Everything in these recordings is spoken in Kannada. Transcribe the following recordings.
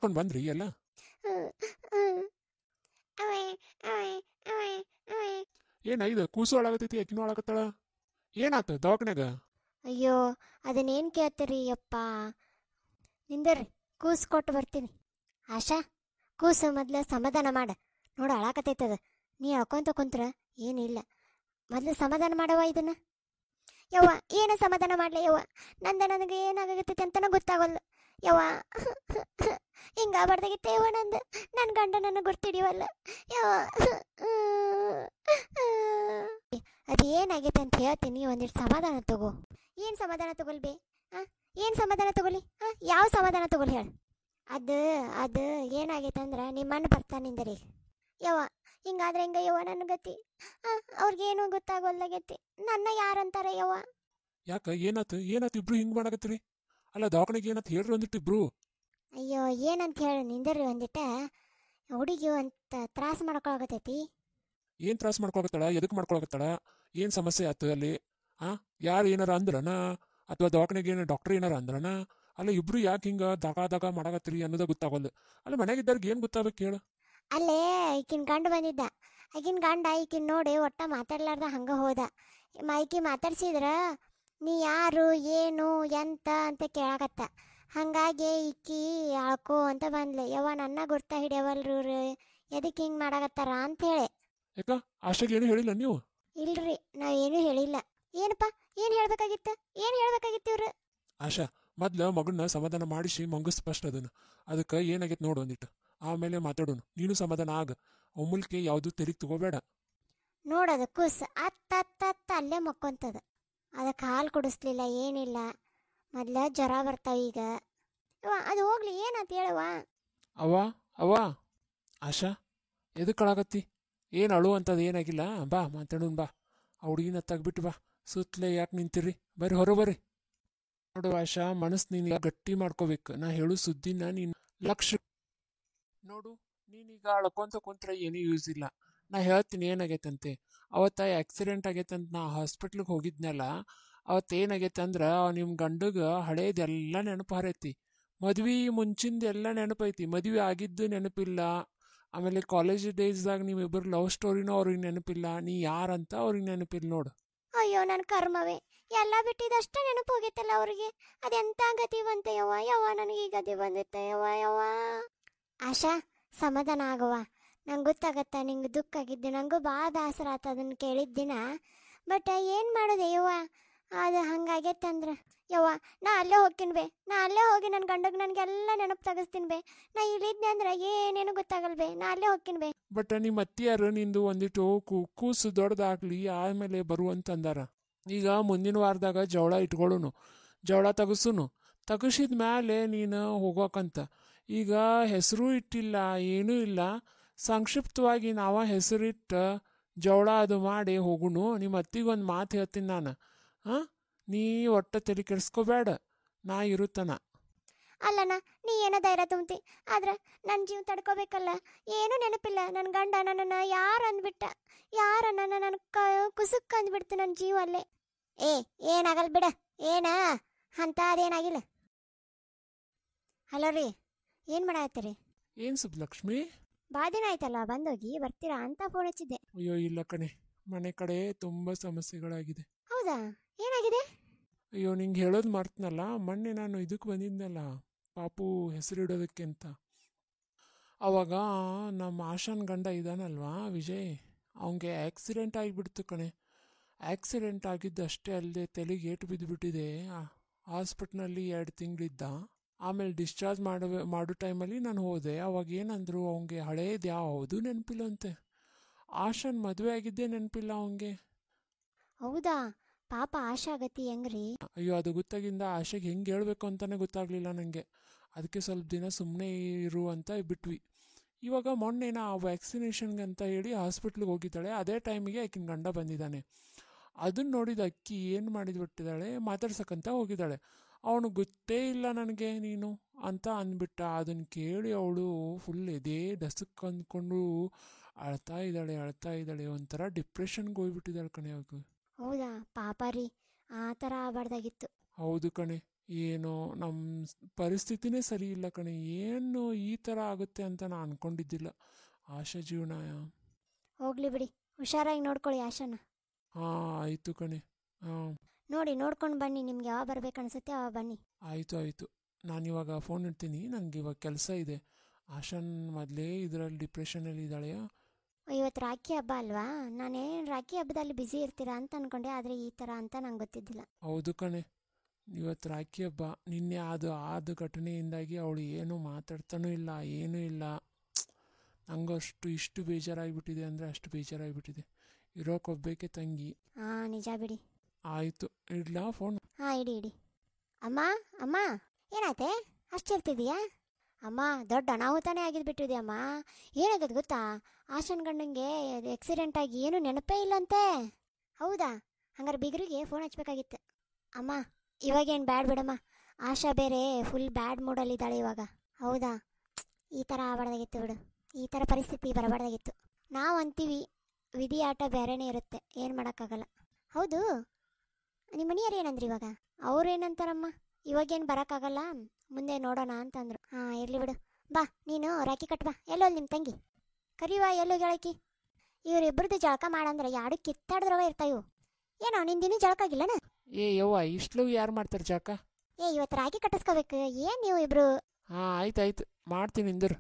ಮುಗಿಸ್ಕೊಂಡು ಬಂದ್ರಿ ಎಲ್ಲ? ಏನ ಇದು ಕೂಸು ಒಳಗತೈತಿ, ಅಕ್ಕಿನೂ ಒಳಗತ್ತಾಳ, ಏನಾತ ದವಾಖಾನ್ಯಾಗ? ಅಯ್ಯೋ ಅದನ್ನೇನು ಕೇಳ್ತೀರಿ ಯಪ್ಪ, ನಿಂದರ್ರಿ ಕೂಸು ಕೊಟ್ಟು ಬರ್ತೀನಿ. ಆಶಾ, ಕೂಸು ಮೊದ್ಲು ಸಮಾಧಾನ ಮಾಡ. ನೋಡು ಅಳಾಕತೈತದ, ನೀ ಅಳ್ಕೊಂತ ಕುಂತ್ರ ಏನಿಲ್ಲ. ಮೊದ್ಲು ಸಮಾಧಾನ ಮಾಡವ ಇದನ್ನ. ಯವ್ವ ಏನು ಸಮಾಧಾನ ಮಾಡಲಿ ಯವ್ವ, ನನಗೆ ಏನಾಗತ್ತೈತಿ ಅಂತನ ಗೊತ್ತಾಗಲ್ಲ ಯವ್ವ. ಹಿಂಗಾಗ್ಬಾರ್ದಾಗಿತ್ತೆ ಯವ್ವ ನಂದು. ನನ್ನ ಗಂಡ ನನಗೆ ಗುರ್ತಿಡಿವಲ್ಲ ಯವ್ವ. ಅದು ಏನಾಗೈತೆ ಅಂತ ಹೇಳ್ತೀನಿ, ಒಂದಿಷ್ಟು ಸಮಾಧಾನ ತಗೋ. ಏನು ಸಮಾಧಾನ ತಗೊಳ್ಬೇ? ಏನು ಸಮಾಧಾನ ತಗೊಳ್ಳಿ? ಯಾವ ಸಮಾಧಾನ ತಗೊಳ್ಳಿ ಹೇಳು? ಅದು ಏನಾಗೈತೆ ಅಂದ್ರೆ ನಿಮ್ಮಣ್ಣ ಬರ್ತಾನಿಂದರಿ ಯವ್ವ. ಹಿಂಗಾದ್ರೆ ಹಿಂಗ ಯವ್ವ ನನ್ನ ಗತಿ. ಅವ್ರಿಗೇನು ಗೊತ್ತಾಗೋಲ್ಲಾಗೈತಿ, ನನ್ನ ಯಾರಂತಾರೆ ಯವ್ವ. ಯಾಕ ಏನಾತು ಇಬ್ರು ಹಿಂಗ್ ಮಾಡಕತ್ತೀರಿ? ಅಲ್ಲ ದವಾಖಾನೆಗೆ ಏನಂತ ಹೇಳ್ರಿ ಒಂದಿಟ್ಟು ಇಬ್ರು. ಅಯ್ಯೋ ಏನಂತ ಹೇಳಿ ನಿಂದರಿ ಒಂದಿಟ್ಟ. ಹುಡುಗಿ ಅಂತ ತ್ರಾಸ ಮಾಡ್ಕೊಳಕತ್ತೈತಿ. ಏನ್ ತ್ರಾಸ ಮಾಡ್ಕೊಳಕತ್ತಾಳ? ಎದಕ್ ಮಾಡ್ಕೊಳಕತ್ತಾಳ? ಏನ್ ಸಮಸ್ಯೆ ಆತು ಅಲ್ಲಿ? ಯಾರು ಏನಾರ ಅಂದ್ರನ ಅಥವಾ ದವಾಖಾನೆಗೆ ಏನಾರ ಡಾಕ್ಟರ್ ಏನಾರ ಅಂದ್ರನ? ಅಲ್ಲ ಇಬ್ರು ಯಾಕೆ ಹಿಂಗ ದಗ ಮಾಡಕತ್ತೀರಿ ಅನ್ನೋದ ಗೊತ್ತಾಗಲ್ಲ. ಅಲ್ಲ ಮನೆಗಿದ್ದಾರ್ಗೆ ಏನ್ ಗೊತ್ತಾಗಬೇಕು ಹೇಳು? ಅಲ್ಲೇ ಈಕಿನ ಗಂಡ ಬಂದಿದ್ದ. ಈಕಿನ ಗಂಡ ಈಕಿನ ನೋಡಿ ಒಟ್ಟ ಮಾತಾಡ್ಲಾರ್ದ ಹಂಗ ಹೋದ. ಈಕಿ ಮಾತಾಡ್ಸಿದ್ರ ನೀ ಯಾರು ಏನು ಎಂತ ಅಂತ ಕೇಳಾಕತ್ತ. ಹಂಗಾಗಿ ಈಕಿ ಅಳ್ಕೋ ಅಂತ ಬಂದ್ಲೆ. ಯವ್ವ ನನ್ನ ಗುರ್ತ ಹಿಡಿಯವಲ್ರು, ಎದಕ್ಕೆ ಹಿಂಗೆ ಮಾಡಾಕತ್ತಾರ ಅಂತ ಹೇಳಿ. ಯಾಕ ಆಶಾಗೆ ಏನು ಹೇಳಿಲ್ಲ ನೀವು? ಇಲ್ರಿ, ನಾವೇನು ಹೇಳಿಲ್ಲ. ಏನಪ್ಪ, ಏನು ಹೇಳ್ಬೇಕಾಗಿತ್ತು ಇವ್ರು? ಆಶಾ, ಮೊದ್ಲ ಮಗನ್ನ ಸಮಾಧಾನ ಮಾಡಿಸಿ ಮಂಗಸ್ ಫಸ್ಟ್ ಅದಕ್ಕೆ ಏನಾಗೈತೆ ನೋಡು ಒಂದಿಟ್ಟು, ಆಮೇಲೆ ಮಾತಾಡೋನು. ನೀನು ಸಮಾಧಾನ ಆಗ, ಒಮ್ಮುಲ್ಕೆ ಯಾವುದು ತೆರಿಗೆ ತಗೋಬೇಡ. ನೋಡೋದು ಕೂಸು ಅತ್ತ ಅಲ್ಲೇ ಮಕ್ಕೊಂತದ. ಅದಕ್ಕೆ ಹಾಲು ಕುಡಿಸ್ಲಿಲ್ಲ, ಏನಿಲ್ಲ. ಮೊದ್ಲ ಜ್ವರ ಬರ್ತಾವ ಈಗ. ಅದು ಹೋಗ್ಲಿ, ಏನಂತ ಹೇಳುವ? ಅವ್ವ ಆಶಾ, ಎದಕ್ಕೆ ಅಳಾಗತ್ತಿ? ಏನು ಅಳು ಅಂತದ ಏನಾಗಿಲ್ಲ. ಬಾ ಮಾತಾಡೋಣ, ಬಾ. ಆ ಹುಡುಗಿನ ತೆಗ್ಬಿಟ್ಟು ಬಾ. ಸುತ್ತಲೇ ಯಾಕೆ ನಿಂತಿರಿ? ಬರ್ರಿ ಹೊರ ಬರ್ರಿ. ನೋಡು ಆಶಾ, ಮನಸ್ಸು ನೀನು ಗಟ್ಟಿ ಮಾಡ್ಕೋಬೇಕು. ನಾ ಹೇಳು ಸುದ್ದಿನ ನೀನು ಲಕ್ಷ ನೋಡು. ನೀನೀಗ ಅಳ್ಕೊಂತ ಕುಂತ್ರ ಏನೂ ಯೂಸ್ ಇಲ್ಲ. ನಾ ಹೇಳ್ತೀನಿ ಏನಾಗೈತಂತೆ. ಅವತ್ತ ಆಕ್ಸಿಡೆಂಟ್ ಆಗೈತಂತ ನಾ ಹಾಸ್ಪಿಟ್ಲಿಗೆ ಹೋಗಿದ್ನಲ್ಲ, ಅವತ್ತೇನಾಗೈತೆ ಅಂದ್ರೆ ನಿಮ್ಮ ಗಂಡಗೆ ಹಳೇದೆಲ್ಲ ನೆನಪು ಹರೈತಿ. ಮದ್ವೆ ಮುಂಚಿಂದೆಲ್ಲ ನೆನಪೈತಿ, ಮದುವೆ ಆಗಿದ್ದು ನೆನಪಿಲ್ಲ. ಆಮೇಲೆ ಕಾಲೇಜ್ ಡೇಸ್ದಾಗ ನೀವಿಬ್ಬರು ಲವ್ ಸ್ಟೋರಿನೂ ಅವ್ರಿಗೆ ನೆನಪಿಲ್ಲ. ನೀ ಯಾರಂತ ಅವ್ರಿಗೆ ನೆನಪಿಲ್ಲ ನೋಡು. ಅಯ್ಯೋ ನನ್ನ ಕರ್ಮವೇ, ಎಲ್ಲ ಬಿಟ್ಟಿದ್ದಷ್ಟೇ ನೆನಪು ಹೋಗಿತ್ತಲ್ಲ ಅವ್ರಿಗೆ. ಅದೆಂತ ಗತಿ ಬಂತ ಯವ್ವ ನನಗೆ ಈ ಗತಿ ಬಂದಿತ್ತ ಯವ್ವ. ಆಶಾ, ಸಮಾಧಾನ ಆಗವ್ವ. ನಂಗೆ ಗೊತ್ತಾಗತ್ತ ನಿಂಗೆ ದುಃಖ ಆಗಿದ್ದೆ. ನನಗೂ ಭಾಳ ಬೇಸರ ಆತ ಅದನ್ನು ಕೇಳಿದ ದಿನ. ಬಟ್ ಏನು ಮಾಡೋದು ಯವ್ವ, ಅದು ಹಂಗಾಗೈತಂದ್ರೆ ಯವ್ವ. ನಾ ಅಲ್ಲೇ ಹೋಗ್ತೀನಿ ಬೇ, ನಾ ಅಲ್ಲೇ ಹೋಗಿ ನನ್ನ ಗಂಡಗೆ ನನಗೆಲ್ಲ ನೆನಪು ತೆಗಿಸ್ತೀನಿ ಬೇ. ನಾ ಇಲ್ಲಿದ್ದೆ ಅಂದ್ರೆ ಏನೇನು ಗೊತ್ತಾಗಲ್ಲ ಬೇ, ನಾ ಅಲ್ಲೇ ಹೋಗ್ತೀನಿ ಬೇ. ಬಟ್ ನಿಮ್ಮ ಅತ್ತಿಯಾರು ನಿಂದು ಒಂದಿಟ್ಟು ಕೂಸು ದೊಡ್ಡದಾಗ್ಲಿ ಆಮೇಲೆ ಬರುವಂತಂದಾರ. ಈಗ ಮುಂದಿನ ವಾರದಾಗ ಜವಳ ಇಟ್ಕೊಳ್ಳೋನು, ಜವಳ ತೆಗಿಸಿದ ಮೇಲೆ ನೀನು ಹೋಗೋಕಂತ. ಈಗ ಹೆಸರು ಇಟ್ಟಿಲ್ಲ, ಏನೂ ಇಲ್ಲ. ಸಂಕ್ಷಿಪ್ತವಾಗಿ ನಾವ ಹೆಸರಿಟ್ಟು ಜವಳ ಅದು ಮಾಡಿ ಹೋಗುನು. ನಿಮ್ಮ ಅತ್ತಿಗೊಂದು ಮಾತು ಹೇಳ್ತೀನಿ ನಾನು. ನೀ ಒಟ್ಟ ತಲೆ ಕೆಡಿಸ್ಕೋಬೇಡ, ನಾ ಇರುತ್ತನ. ಅಲ್ಲಣ್ಣ, ನೀ ಏನೋ ಧೈರ್ಯ ತುಂಬತಿ, ಆದ್ರೆ ನನ್ನ ಜೀವ ತಡ್ಕೋಬೇಕಲ್ಲ. ಏನೂ ನೆನಪಿಲ್ಲ. ನನ್ನ ಗಂಡ ನನ್ನನ್ನು ಯಾರು ಅಂದ್ಬಿಟ್ಟ, ನನ್ನ ಕುಸುಕ್ ಅಂದ್ಬಿಡ್ತು ನನ್ನ ಜೀವ ಅಲ್ಲೇ. ಏನಾಗಲ್ಲ ಬಿಡ, ಅಂತ ಅದೇನಾಗಿಲ್ಲ. ಹಲೋ ರೀ, ಏನು ಮಾಡಾತ್ತೀರಿ? ಏನು ಸುಬ್ಲಕ್ಷ್ಮಿ, ಭಾಳ ದಿನ ಆಯ್ತಲ್ಲ, ಬಂದೋಗಿ ಬರ್ತೀರಾ ಅಂತ ಫೋನ್ ಹಚ್ಚಿದ್ದೆ. ಅಯ್ಯೋ ಇಲ್ಲ ಕಣೆ, ಮನೆ ಕಡೆ ತುಂಬ ಸಮಸ್ಯೆಗಳಾಗಿದೆ. ಹೌದಾ, ಏನಾಗಿದೆ? ಅಯ್ಯೋ ನಿಂಗೆ ಹೇಳೋದು ಮರ್ತನಲ್ಲ, ಮೊನ್ನೆ ನಾನು ಇದಕ್ಕೆ ಬಂದಿದ್ನಲ್ಲ ಪಾಪು ಹೆಸರಿಡೋದಕ್ಕೆ ಅಂತ. ಅವಾಗ ನಮ್ಮ ಆಶಾನ್ ಗಂಡ ಇದ್ದಾನಲ್ವಾ ವಿಜಯ್, ಅವನಿಗೆ ಆಕ್ಸಿಡೆಂಟ್ ಆಗಿಬಿಡ್ತು ಕಣೆ. ಆಕ್ಸಿಡೆಂಟ್ ಆಗಿದ್ದಷ್ಟೇ ಅಲ್ಲದೆ ತಲೆಗೆ ಏಟು ಬಿದ್ದುಬಿಟ್ಟಿದೆ. ಹಾಸ್ಪಿಟ್ಲಲ್ಲಿ 2 ತಿಂಗಳಿದ್ದ. ಆಮೇಲೆ ಡಿಸ್ಚಾರ್ಜ್ ಮಾಡೋ ಟೈಮಲ್ಲಿ ನಾನು ಹೋದೆ. ಅವಾಗ ಏನಂದ್ರು, ಅವನಿಗೆ ಹಳೇದು ಯಾವುದು ನೆನಪಿಲ್ಲಂತೆ. ಆಶಾನ್ ಮದುವೆ ಆಗಿದ್ದೇ ನೆನಪಿಲ್ಲ ಅವನಿಗೆ. ಹೌದಾ, ಪಾಪ ಆಶಾ ಗತಿ ಹೆಂಗ್ರಿ? ಅಯ್ಯೋ ಅದು ಗೊತ್ತಾಗಿಂದ ಆಶೆಗೆ ಹೆಂಗೆ ಹೇಳ್ಬೇಕು ಅಂತಲೇ ಗೊತ್ತಾಗಲಿಲ್ಲ ನನಗೆ. ಅದಕ್ಕೆ ಸ್ವಲ್ಪ ದಿನ ಸುಮ್ಮನೆ ಇರು ಅಂತ ಬಿಟ್ವಿ. ಇವಾಗ ಮೊನ್ನೆ ನಾ ವ್ಯಾಕ್ಸಿನೇಷನ್ಗೆ ಅಂತ ಹೇಳಿ ಹಾಸ್ಪಿಟ್ಲಿಗೆ ಹೋಗಿದ್ದಾಳೆ. ಅದೇ ಟೈಮಿಗೆ ಆಕಿನ ಗಂಡ ಬಂದಿದ್ದಾನೆ. ಅದನ್ನು ನೋಡಿದ ಅಕ್ಕಿ ಏನು ಮಾಡಿದ್ಬಿಟ್ಟಿದ್ದಾಳೆ, ಮಾತಾಡ್ಸಕ್ಕಂತ ಹೋಗಿದ್ದಾಳೆ. ಅವನು ಗೊತ್ತೇ ಇಲ್ಲ ನನಗೆ ನೀನು ಅಂತ ಅಂದ್ಬಿಟ್ಟ. ಅದನ್ನು ಕೇಳಿ ಅವಳು ಫುಲ್ ಎದೆ ಡಸಕ್ಕೆ ಅಂದ್ಕೊಂಡು ಅಳ್ತಾ ಇದ್ದಾಳೆ. ಒಂಥರ ಡಿಪ್ರೆಷನ್ಗೆ ಹೋಗ್ಬಿಟ್ಟಿದ್ದಾಳೆ ಕಣೆ ಅವಳು. ಹೌದಾ, ಪಾಪ ರೀ, ಆ ಥರ ಆಗಬಾರ್ದಾಗಿತ್ತು. ಹೌದು ಕಣೆ, ಏನೋ ನಮ್ಮ ಪರಿಸ್ಥಿತಿನೇ ಸರಿ ಇಲ್ಲ ಕಣೆ. ಏನು ಈ ಥರ ಆಗುತ್ತೆ ಅಂತ ನಾನು ಅಂದ್ಕೊಂಡಿದ್ದಿಲ್ಲ. ಆಶಾ ಜೀವನ. ಹೋಗ್ಲಿ ಬಿಡಿ, ಹುಷಾರಾಗಿ ನೋಡ್ಕೊಳ್ಳಿ ಆಶಾನ. ಹಾಂ ಆಯಿತು ಕಣೆ. ಹಾಂ ನೋಡಿ ನೋಡ್ಕೊಂಡು ಬನ್ನಿ, ನಿಮ್ಗೆ ಯಾವ ಬರ್ಬೇಕು ಅನ್ಸುತ್ತೆ ಅವ ಬನ್ನಿ. ಆಯಿತು ಆಯಿತು. ನಾನಿವಾಗ ಫೋನ್ ಇಡ್ತೀನಿ, ನನಗೆ ಇವಾಗ ಕೆಲಸ ಇದೆ. ಆಶಾನ್ ಮೊದಲೇ ಇದರಲ್ಲಿ ಡಿಪ್ರೆಷನಲ್ಲಿ ಇದ್ದಾಳೆ. ಇವತ್ತು ರಾಖಿ ಹಬ್ಬ ಅಲ್ವಾ, ನಾನೇನು ರಾಖಿ ಹಬ್ಬದಲ್ಲಿ ಬ್ಯುಸಿ ಇರ್ತೀರಾ ಅಂತ ಅನ್ಕೊಂಡೆ, ಆದರೆ ಈ ಥರ ಅಂತ ನಂಗೆ ಗೊತ್ತಿದ್ದಿಲ್ಲ. ಹೌದು ಕಣೆ, ಇವತ್ತು ರಾಖಿ ಹಬ್ಬ. ನಿನ್ನೆ ಆದ ಘಟನೆಯಿಂದಾಗಿ ಅವಳು ಏನೂ ಮಾತಾಡ್ತಾನೂ ಇಲ್ಲ, ಏನೂ ಇಲ್ಲ. ನಂಗೆ ಇಷ್ಟು ಬೇಜಾರಾಗಿಬಿಟ್ಟಿದೆ ಅಂದರೆ ಅಷ್ಟು ಬೇಜಾರಾಗಿಬಿಟ್ಟಿದೆ. ಇರೋಕ್ಕೊಬ್ಬೇಕೆ ತಂಗಿ. ಹಾಂ ನಿಜ ಬಿಡಿ. ಆಯಿತು, ಇಡ್ಲಾ ಫೋನ್? ಹಾಂ ಇಡಿ ಇಡಿ. ಅಮ್ಮ ಅಮ್ಮ ಏನಾಯ್ತೆ ಅಷ್ಟು ಇರ್ತಿದೀಯಾ? ಅಮ್ಮ ದೊಡ್ಡ ಅನಾಹುತನೇ ಆಗಿದ್ಬಿಟ್ಟಿದೆಯಮ್ಮ. ಏನಾಗದು ಗೊತ್ತಾ, ಆಶನ್ ಗಂಡಂಗೆ ಆಕ್ಸಿಡೆಂಟ್ ಆಗಿ ಏನು ನೆನಪೇ ಇಲ್ಲಂತೆ. ಹೌದಾ? ಹಂಗಾರೆ ಬಿಗ್ರಿಗೆ ಫೋನ್ ಹಚ್ಬೇಕಾಗಿತ್ತು. ಅಮ್ಮ ಇವಾಗೇನು ಬ್ಯಾಡ್ ಬಿಡಮ್ಮ, ಆಶಾ ಬೇರೆ ಫುಲ್ ಬ್ಯಾಡ್ ಮೂಡಲ್ಲಿದ್ದಾಳೆ ಇವಾಗ. ಹೌದಾ? ಈ ಥರ ಆಗಬಾರ್ದಾಗಿತ್ತು ಬಿಡು, ಈ ಥರ ಪರಿಸ್ಥಿತಿ ಬರಬಾರ್ದಾಗಿತ್ತು. ನಾವು ಅಂತೀವಿ ವಿಧಿ ಆಟ ಬೇರೆನೇ ಇರುತ್ತೆ, ಏನು ಮಾಡೋಕ್ಕಾಗಲ್ಲ. ಹೌದು, ನಿಮ್ಮ ಮನೆಯವ್ರು ಏನಂದ್ರಿ ಇವಾಗ? ಅವ್ರೇನಂತಾರಮ್ಮ, ಇವಾಗೇನು ಬರೋಕ್ಕಾಗಲ್ಲ, ಮುಂದೆ ನೋಡೋಣ ಅಂತಂದ್ರು. ಹಾಂ ಇರಲಿ ಬಿಡು, ಬಾ ನೀನು ರಾಖಿ ಕಟ್ ಬಾ. ಎಲ್ಲೋಲ್ ನಿಮ್ಮ ತಂಗಿ ಕರಿವಾ, ಎಲ್ಲೋ ಗೆಳಕಿ? ಇವರಿಬ್ಬರದ್ದು ಜಳಕ ಮಾಡಂದ್ರೆ ಯಾರು ಕಿತ್ತಾಡ್ದ್ರವ ಇರ್ತಾಯಿವು. ಏನೋ ನಿನ್ನ ದಿನ ಜಳಕ ಆಗಿಲ್ಲನ? ಏ ಯವ್ವ, ಇಷ್ಟು ಯಾರು ಮಾಡ್ತಾರೆ ಜಳಕ? ಇವತ್ತು ರಾಖಿ ಕಟ್ಟಿಸ್ಕೋಬೇಕು. ಏನು ನೀವು ಇಬ್ರು? ಹಾಂ ಆಯ್ತು ಮಾಡ್ತೀನಿ ಇಂದ್ರು.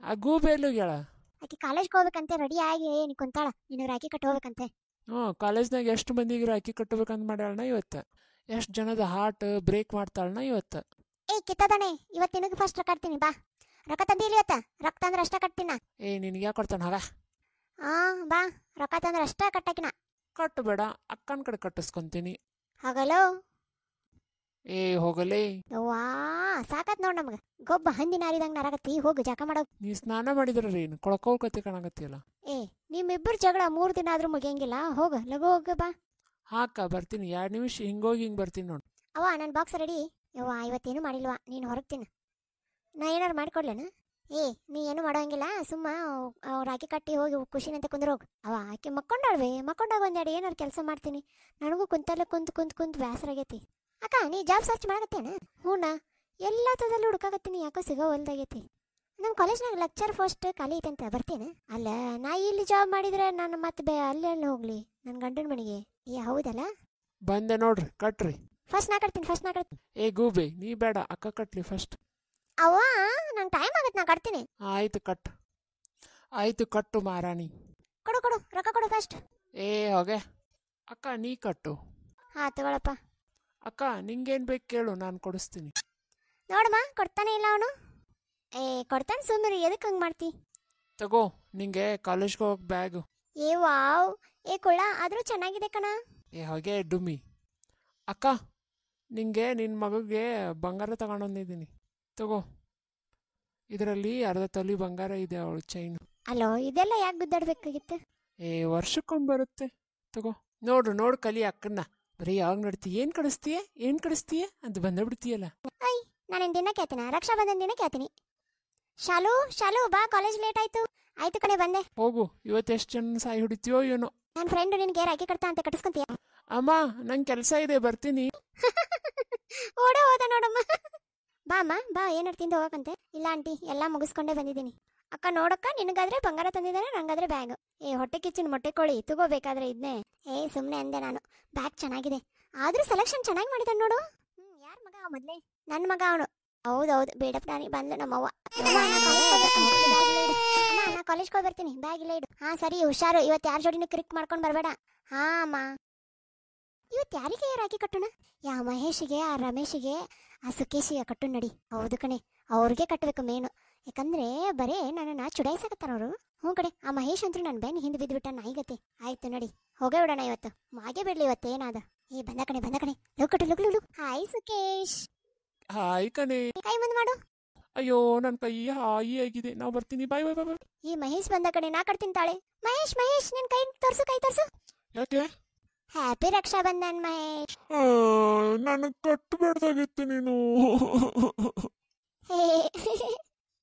ಆ ಗೂಬೆಲ್ಲೂ ಗೆಳ? ಆಕೆ ಕಾಲೇಜ್ಗೆ ಹೋಗ್ಬೇಕಂತೆ, ರೆಡಿ ಆಗಿ ಕುಂತಾಳ, ನೀನು ರಾಖಿ ಕಟ್ ಹೋಗ್ಬೇಕಂತೆ. ಹ್ಞೂ, ಕಾಲೇಜ್ನಾಗ ಎಷ್ಟು ಮಂದಿಗೆ ರಾಖಿ ಕಟ್ಟಬೇಕಂತ ಮಾಡ್ಯಾಳನ ಇವತ್ತು? ಎಷ್ಟು ಜನದ ಹಾರ್ಟ್ ಬ್ರೇಕ್ ಮಾಡ್ತಾಳನ ಇವತ್ತು? ಕಿತ್ತದಾನೆ, ಇವತ್ತು ನಿನಗೆ ಫಸ್ಟ್ ರೊಕ್ಕ ಕಟ್ತೀನಿ, ಬಾ. ರೊಕ್ಕ ತಂದಿಲ್ಲ ಇವತ್ತ? ರೊಕ್ಕ ತಂದ್ರೆ ಅಷ್ಟ ಕಟ್ತೀನ. ನಿನಗೆ ಯಾಕೆ ಕೊಡ್ತಾನೆ ಹಾಗ? ಬಾ, ರೊಕ್ಕ ತಂದ್ರೆ ಅಷ್ಟ ಕಟ್ಟಾಕಿನ. ಕಟ್ಟಬೇಡ, ಅಕ್ಕನ ಕಡೆ ಕಟ್ಟಿಸ್ಕೊಂತೀನಿ. ಹಾಗಲೋ? ಹೋಗಲೇ. ವಾ ಸಾಕತ್ ನೋಡ್ ನಮ್ಗೆ, ಗೊಬ್ಬ ಹಂದಿನ ಹಾರಿದಂಗೆ ನರಗತ್ತಿ. ಹೋಗು ಜಕ ಮಾಡೋ. ನೀ ಸ್ನಾನ ಮಾಡಿದ್ರ ಏನು ಕೊಳಕೋಲ್ಕತೆ ಕಾಣಕತ್ತಿಯಲ್ಲ? ನಿಮ್ಮಿಬ್ಬರು ಜಗಳ 3 ದಿನ ಆದ್ರೂ ಮುಗಿಯಂಗಿಲ್ಲ. ಹೋಗ ಲಗು ಹೋಗ ಬಾ. ಹಾಕ ಬರ್ತೀನಿ, 2 ನಿಮಿಷ ಹಿಂಗೋಗಿ ಹಿಂಗೆ ಬರ್ತೀನಿ ನೋಡಿ. ಅವ್ವ ನನ್ನ ಬಾಕ್ಸ್ ರೆಡಿ. ಯವ್ವ ಇವತ್ತೇನು ಮಾಡಿಲ್ವಾ, ನೀನು ಹೊರಗೆ ತಿನ್ನು. ನಾ ಏನಾರು ಮಾಡಿಕೊಡ್ಲೇನ? ನೀ ಏನು ಮಾಡೋಂಗಿಲ್ಲ, ಸುಮ್ಮ ರಾಖಿ ಕಟ್ಟಿ ಹೋಗಿ ಖುಷಿನಂತೆ ಕುಂದ್ರೋಗು. ಆಕೆ ಮಕ್ಕೊಂಡಾಗ ಒಂದೆರಡು ಏನಾರು ಕೆಲಸ ಮಾಡ್ತೀನಿ. ನನಗೂ ಕುಂತಲ್ಲೇ ಕುಂತು ಬೇಸರಾಗೈತಿ. ಅಕ್ಕ ನೀ ಜಾಬ್ ಸರ್ಚ್ ಮಾಡಕತ್ತೇನ? ಹ್ಞೂನ, ಎಲ್ಲ ತದಲ್ಲಿ ಹುಡುಕಾಗತ್ತೀನಿ, ಯಾಕೋ ಸಿಗೋ ಹೊಲ್ದಾಗೈತಿ. ನಮ್ಮ ಕಾಲೇಜ್ನಾಗ ಲೆಕ್ಚರ್ ಪೋಸ್ಟ್ ಖಾಲಿ ಐತಂತ, ಬರ್ತೇನೆ. ಅಲ್ಲ ನಾ ಇಲ್ಲಿ ಜಾಬ್ ಮಾಡಿದ್ರೆ ನಾನು ಮತ್ತೆ ಅಲ್ಲೆಲ್ಲಿ ಹೋಗ್ಲಿ ನನ್ನ ಗಂಡನ ಮನೆಗೆ? ಹೌದಲ್ಲ? ಬಂದೆ ನೋಡ್ರಿ, ಕಟ್ರಿ. ಫಸ್ಟ್ ನಾ ಕಟ್ತೀನಿ. ಗೂಬೆ ನೀ ಬೇಡ, ಅಕ್ಕ ಕಟ್ಲಿ ಫಸ್ಟ್. ಅವ್ವ ನಂಗೆ ಟೈಮ್ ಆಗತ್ತೆ, ನಾ ಕಟ್ತೀನಿ. ಆಯ್ತು ಕಟ್ಟು ಮಾರಾಣಿ. ಕೊಡು ರೊಕ್ಕ ಕೊಡು ಫಸ್ಟ್. ಹೋಗೆ ಅಕ್ಕ, ನೀ ಕಟ್ಟು. ಹಾಂ ತಗೊಳಪ್ಪ. ಅಕ್ಕ ನಿಂಗೇನು ಬೇಕು ಕೇಳು, ನಾನು ಕೊಡಿಸ್ತೀನಿ. ನೋಡಮ್ಮ ಕೊಡ್ತಾನೆ ಇಲ್ಲ ಅವನು. ಕೊಡ್ತಾನೆ, ಸುಮ್ಮನೆ ಎದಕ್ಕೆ ಹಂಗೆ ಮಾಡ್ತಿ? ತಗೋ, ನಿಂಗೆ ಕಾಲೇಜ್ಗೆ ಹೋಗಿ ಬ್ಯಾಗು. ವಾವ್, ಕುಳ್ಳ ಆದರೂ ಚೆನ್ನಾಗಿದೆ ಕಣ. ಹಾಗೆ ಡುಮ್ಮಿ. ಅಕ್ಕ ನಿಂಗೆ ನಿನ್ನ ಮಗುಗೆ ಬಂಗಾರ ತಗೊಂಡೊಂದಿದ್ದೀನಿ, ತಗೋ. ಇದರಲ್ಲಿ ಅರ್ಧ ತೊಲಿ ಬಂಗಾರ ಇದೆ, ಅವಳು ಚೈನು. ಅಲೋ, ಇದೆಲ್ಲ ಯಾಕೆ ಗುದ್ದಾಡ್ಬೇಕಾಗಿತ್ತು? ವರ್ಷಕ್ಕೊಮ್ಮೆ ಬರುತ್ತೆ, ತಗೋ. ನೋಡು ಕಲಿ ಅಕ್ಕನ್ನ. ಬರೀ ಯಾವಾಗ ನೋಡ್ತಿ, ಏನು ಕಳಿಸ್ತೀಯ ಅಂತ ಬಂದ್ಬಿಡ್ತೀಯಲ್ಲ. ನಾನೇನು ದಿನ ಕೇಳ್ತೀನಿ, ರಕ್ಷಾ ಬಂಧನ ದಿನ ಕೇಳ್ತೀನಿ. ಶಾಲು ಬಾ, ಕಾಲೇಜ್ ಲೇಟ್ ಆಯ್ತು. ಆಯ್ತು ಕಣೆ, ಬಂದೆ. ಹೋಗು, ಇವತ್ತು ಎಷ್ಟು ಜನ ಸಾಯಿ ಹೊಡಿತೀಯೋ ಏನೋ. ನನ್ನ ಫ್ರೆಂಡ್ ನಿನ್ಗೆ ರಾಖಿ ಕಟ್ತಾ ಅಂತ ಕಟ್ಟಿಸ್ಕೊಂತೀಯ? ಅಮ್ಮ ನಂಗೆ ಕೆಲಸ ಇದೆ, ಬರ್ತೀನಿ. ಓಡೋ ಹೋದ ನೋಡಮ್ಮ. ಬಾ ಅಮ್ಮ ಬಾ, ಏನಾರು ತಿಂದು ಹೋಗಕ್ಕಂತೆ. ಇಲ್ಲ ಆಂಟಿ, ಎಲ್ಲ ಮುಗಿಸ್ಕೊಂಡೇ ಬಂದಿದ್ದೀನಿ. ಅಕ್ಕ ನೋಡಕ್ಕ, ನಿನಗಾದ್ರೆ ಬಂಗಾರ ತಂದಿದ್ದಾನೆ, ನಂಗಾದ್ರೆ ಬ್ಯಾಗ್. ಹೊಟ್ಟೆ ಕಿಚ್ಚಿನ ಮೊಟ್ಟೆ ಕೋಳಿ ತಗೋಬೇಕಾದ್ರೆ ಇದನ್ನೇ. ಸುಮ್ಮನೆ ಅಂದೆ ನಾನು. ಬ್ಯಾಗ್ ಚೆನ್ನಾಗಿದೆ, ಆದ್ರೂ ಸೆಲೆಕ್ಷನ್ ಚೆನ್ನಾಗಿ ಮಾಡಿದ್ದಾನೆ ನೋಡು. ಯಾರ ಮಗ ಮೊದಲೇ? ನನ್ನ ಮಗ ಅವನು. ಹೌದೌದು, ಬೇಡಪ್ಪ ನಾನಿ ಬಂದ್ಲು ನಮ್ಮವ್ವ. ನಾ ಕಾಲೇಜ್ಗೆ ಹೋಗಿ ಬರ್ತೀನಿ, ಬ್ಯಾಗ್ ಇಲ್ಲ ಇಡು. ಹಾಂ ಸರಿ, ಹುಷಾರು. ಇವತ್ತು ಯಾರ ಜೋಡಿನೂ ಕ್ರಿಕ್ ಮಾಡ್ಕೊಂಡು ಬರಬೇಡ. ಹಾಂ ಅಮ್ಮ. ಇವತ್ತು ಯಾರಿಗೆ ರಾಖಿ ಕಟ್ಟೋಣ? ಮಹೇಶಿಗೆ, ಆ ರಮೇಶಿಗೆ, ಆ ಸುಕೇಶಿಗೆ ಕಟ್ಟು ನಡಿ. ಹೌದು ಕಣೆ, ಅವ್ರಿಗೆ ಕಟ್ಟಬೇಕು ಮೇನು. ಯಾಕಂದ್ರೆ ಬರೇ ನನ್ನನ್ನು ಚುಡಾಯಿಸಕತ್ತಾರ ಅವರು. ಹ್ಞೂ ಕಡೆ, ಆ ಮಹೇಶ್ ಅಂತೂ ನನ್ನ ಬೆನ್ನು ಹಿಂದೆ ಬಿದ್ದುಬಿಟ್ಟ ನಾಯಿಗತೆ. ಆಯ್ತು ನಡಿ, ಹೋಗೇ ಬಿಡೋಣ ಇವತ್ತು. ಮಾಗೆ ಬಿಡ್ಲಿ ಇವತ್ತೇನಾದ. ಬಂದ ಕಣೆ ಲುಗು. ಹಾಯ್ ಸುಕೇಶ್. ಹಾಯ್ ಕಣೆ. ಕೈ ಮುಂದೆ ಮಾಡು. ಅಯ್ಯೋ ನನ್ನ ಕೈ ಹಾಯಿ ಆಗಿದೆ, ನಾವು ಬರ್ತೀನಿ. ಬಾಯ್. ಈ ಮಹೇಶ್ ಬಂದ ಕಡೆ, ನಾ ಕಟ್ತೀನಿ ತಾಳೆ. ಮಹೇಶ್ ನಿನ್ ಕೈ ತೋರ್ಸು. ಯಾಕೆ? ಹ್ಯಾಪಿ ರಕ್ಷಾ ಬಂಧನ್ ಮಹೇಶ್. ನನಗೆ ಕಟ್ಟಬೇಡ್ದಾಗಿತ್ತು ನೀನು.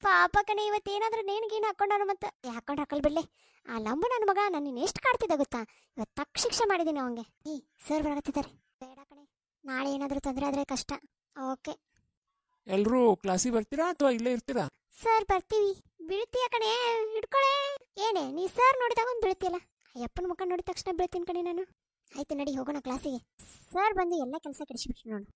ಪಾಪ ಕಣೆ, ಇವತ್ತೇನಾದ್ರೂ ನೇಣಿಗೇನು ಹಾಕೊಂಡವನು. ಮತ್ತೆ ಹಾಕಲ್ ಬಿಡ್ಲೆ. ಆ ಲಂಬು ನನ್ನ ಮಗ ನನ್ನ ಎಷ್ಟು ಕಾಡ್ತಿದ್ದ ಗೊತ್ತಾ? ಇವತ್ತು ತಕ್ಕ ಶಿಕ್ಷೆ ಮಾಡಿದ್ದೀನಿ ಅವಂಗೆ. ಸರ್ ಬರಕತ್ತಿದ್ದಾರೆ. ಬೇಡ ಕಣೆ, ನಾಳೆ ಏನಾದರೂ ತೊಂದರೆ ಆದರೆ ಕಷ್ಟ. ಓಕೆ ಎಲ್ಲರೂ ಕ್ಲಾಸಿಗೆ ಬರ್ತೀರಾ ಅಥವಾ ಇಲ್ಲೇ ಇರ್ತೀರಾ? ಸರ್ ಬರ್ತೀವಿ. ಬೀಳ್ತೀಯ ಕಣೆ, ಹಿಡ್ಕೊಳೆ. ಏನೇ ನೀ ಸರ್ ನೋಡಿದಾಗ ಒಂದು ಬೀಳ್ತೀಯಲ್ಲ, ಅಯ್ಯಪ್ಪನ ಮುಖ ನೋಡಿದ ತಕ್ಷಣ ಬೀಳ್ತೀನಿ ಕಣೆ ನಾನು. ಆಯ್ತು ನಡಿ ಹೋಗೋಣ ಕ್ಲಾಸಿಗೆ. ಸರ್ ಬಂದು ಎಲ್ಲ ಕೆಲಸ ಕೆಡಿಸ್ಬಿಟ್ಟು ನೋಡು.